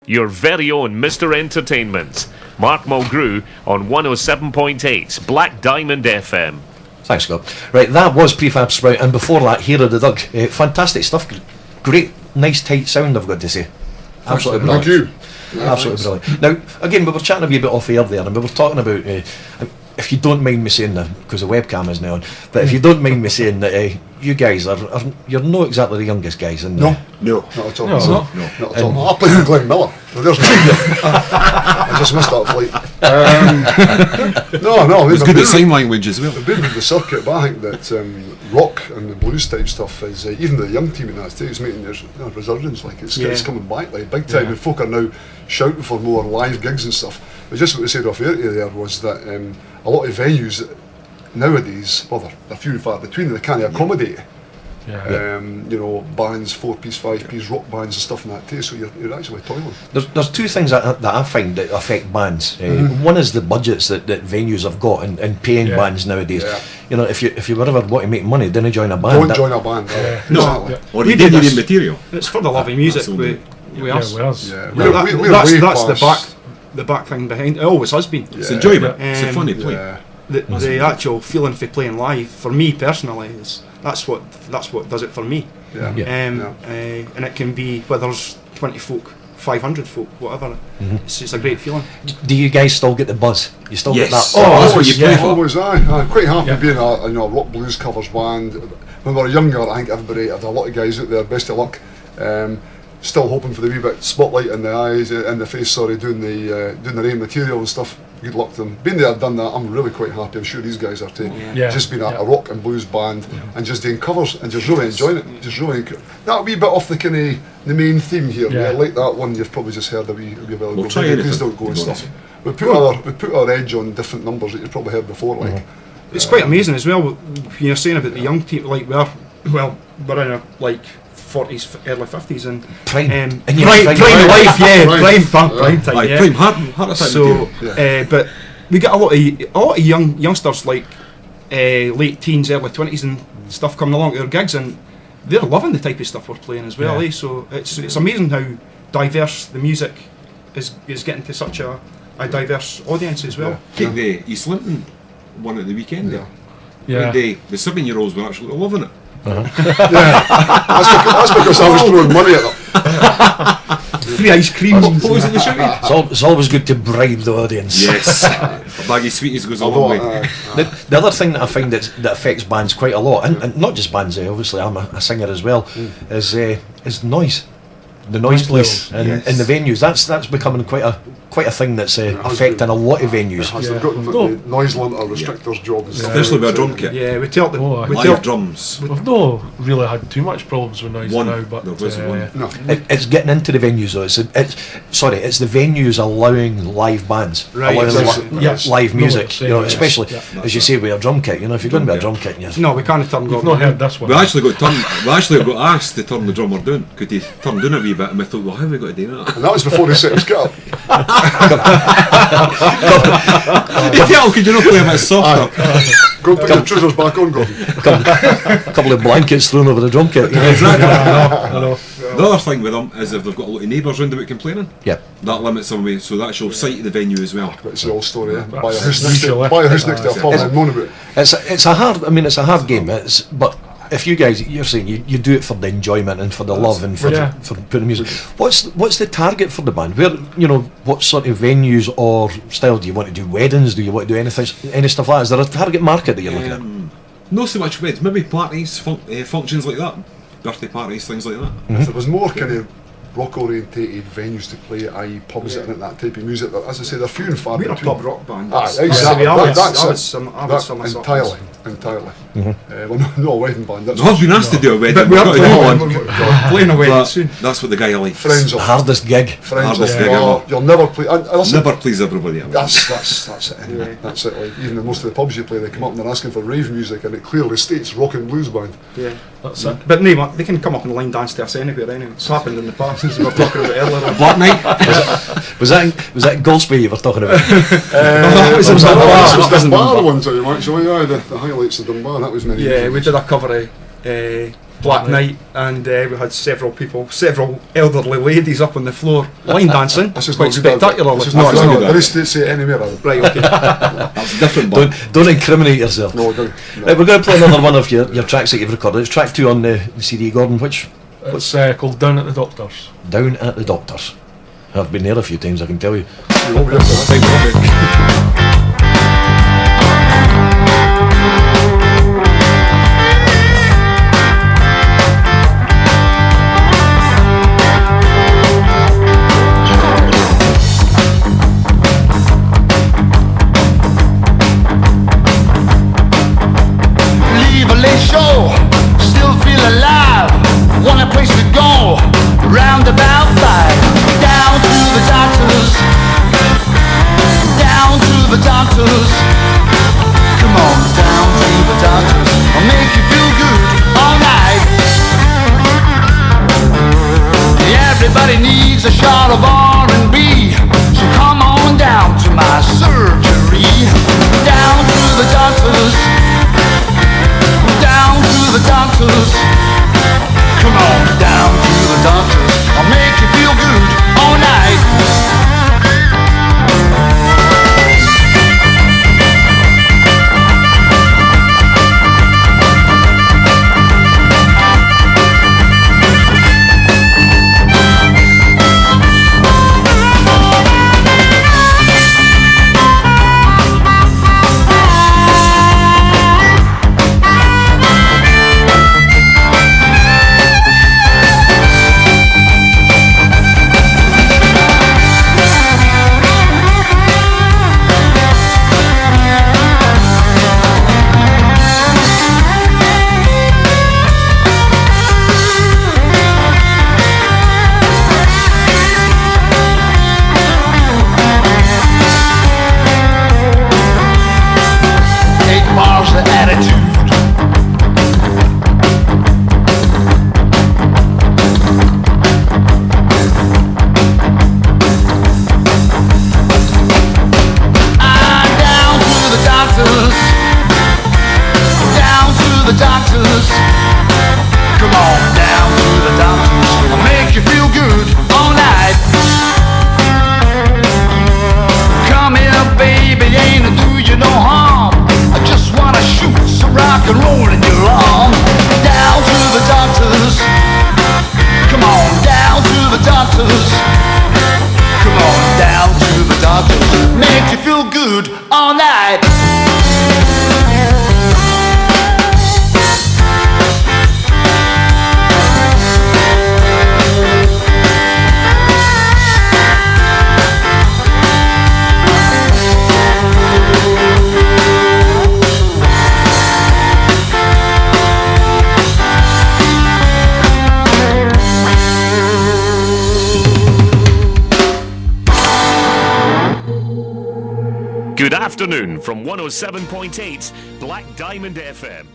your very own Mr. Entertainment. Mark Mulgrew on 107.8 Black Diamond FM. Thanks, Scott. Right, that was Prefab Sprout, and before that, Here of the Dug. Fantastic stuff. Great, nice, tight sound, I've got to say. Absolutely brilliant. Thank you. Absolutely brilliant. Now, again, we were chatting a wee bit off air there, and we were talking about, if you don't mind me saying that, because the webcam isn't on, but if you don't mind me saying that you guys you're not exactly the youngest guys in there. No, not at all. No. Not at all. I played with Glenn Miller. So there's I just missed that flight. No. It's good at sign language as well. I've been with the circuit, but I think that rock and the blues type stuff is, even the young team in that stage is making their resurgence. Like it's coming back like big time. And folk are now shouting for more live gigs and stuff. But just what we said off air there was that a lot of venues nowadays, well, they're few and far between, they can't accommodate bands, 4-piece, 5-piece, rock bands and stuff like that too, so you're actually toiling. There's two things that I find that affect bands. One is the budgets that venues have got and paying bands nowadays. You know, if you ever want to make money, then join a band. Don't join a band. Or you did need material. It's for the love of music with us. That's the back thing behind it. Always has been. It's enjoyment. It's a funny play. The actual feeling for playing live, for me personally, is that's what does it for me. And it can be whether there's 20 folk, 500 folk, whatever. It's just a great feeling. Do you guys still get the buzz? You still get that? Oh, that's what you play for. Always, I'm quite happy being a rock blues covers band. When we were younger, I think everybody had a lot of guys out there. Best of luck. Still hoping for the wee bit spotlight in the eyes, in the face. Sorry, doing the rain material and stuff. Good luck to them. Been there, done that. I'm really quite happy. I'm sure these guys are too. Just being a rock and blues band and just doing covers and just really enjoying it. Just really that wee bit off the kind of the main theme here. Yeah, like that one you've probably just heard a wee bit. We'll try anything. Please don't go and stuff. We put our edge on different numbers that you've probably heard before. Like it's quite amazing as well. You're saying about the young team, like we're in a 40s, early 50s, and prime life, prime time, heart attack. So, but we get a lot of youngsters like late teens, early 20s, and stuff coming along to our gigs, and they're loving the type of stuff we're playing as well. So it's amazing how diverse the music is getting to such a diverse audience as well. Take the East Linton one at the weekend there. The 7-year-olds were actually loving it. That's because I was throwing money at them. Free ice cream. What was it they shouted? It's always good to bribe the audience. Yes. A bag of sweeties goes a long way. The other thing that I find that affects bands quite a lot, and not just bands, obviously I'm a singer as well, is noise. The noise police in the venues. That's becoming quite a thing that's affecting a lot of venues. They've got the noise limiter restrictors jobs. Especially with a drum kit. Yeah, we tell them. Live drums. We've not really had too much problems with noise now, but there was one. No. It's getting into the venues though. It's the venues allowing live bands, live music. Especially as you say with a drum kit. If you're going to be a drum kit, no, we can't turn. We've not heard this one. We actually got asked to turn the drummer down. Could he turn down a wee bit? And we thought, well, how are we going to do that? And that was before he set his kit up. Could you not play a bit softer? Go put your trousers back on, Gordon. A couple of blankets thrown over the drum kit. Exactly. The other thing with them is if they've got a lot of neighbours round about complaining, that limits them away, so that should sight of the venue as well. It's the old story. Buy a house next to a pub and moan about it. It's a hard game. But if you're saying you do it for the enjoyment and for the love and for putting music, what's the target for the band? What sort of venues or style do you want to do? Weddings? Do you want to do any stuff like that? Is there a target market that you're looking at? Not so much weddings, maybe parties, functions like that, birthday parties, things like that. If there was more kind of rock orientated venues to play, i.e. pubs that type of music, as I say, they're few and far between. We're a pub rock band. Exactly. That's entirely. We're not a wedding band. It has been asked to do a wedding. But we're playing a wedding soon. That's what the guy likes. Friends of hardest gig. You'll never play. Never please everybody. That's it. Anyway. That's it. Like, even in most of the pubs you play, they come up and they're asking for rave music, and it clearly states rock and blues band. Yeah, that's it. But no, they can come up and line dance to us anywhere. Anyway, it's happened in the past. As we were talking about earlier. Black Night. Was that Goldsby you were talking about? It was Dunbar one time actually. The highlights of Dunbar. That was many. Yeah, we did a cover of Black Night, and we had several elderly ladies up on the floor line dancing. This is quite not good, spectacular. This is No, not it's good. not. I just say it anywhere. Right, okay. That's different, but Don't incriminate yourself. No, don't. No. Right, we're going to play another one of your tracks that you've recorded. It's track 2 on the CD, Gordon. Which? It's called Down at the Doctor's. Down at the Doctor's. I've been there a few times, I can tell you. You won't be there for that. Leave a late show, still feel alive. Want a place to go, round about 5. Down to the doctors, down to the doctors. Come on, down to the doctors. I'll make you feel good all night. Everybody needs a shot of R&B, so come on down to my surgery. Down to the doctors, down to the doctors. Come on down to the doctors. I'll make you feel good all night. Good afternoon from 107.8 Black Diamond FM.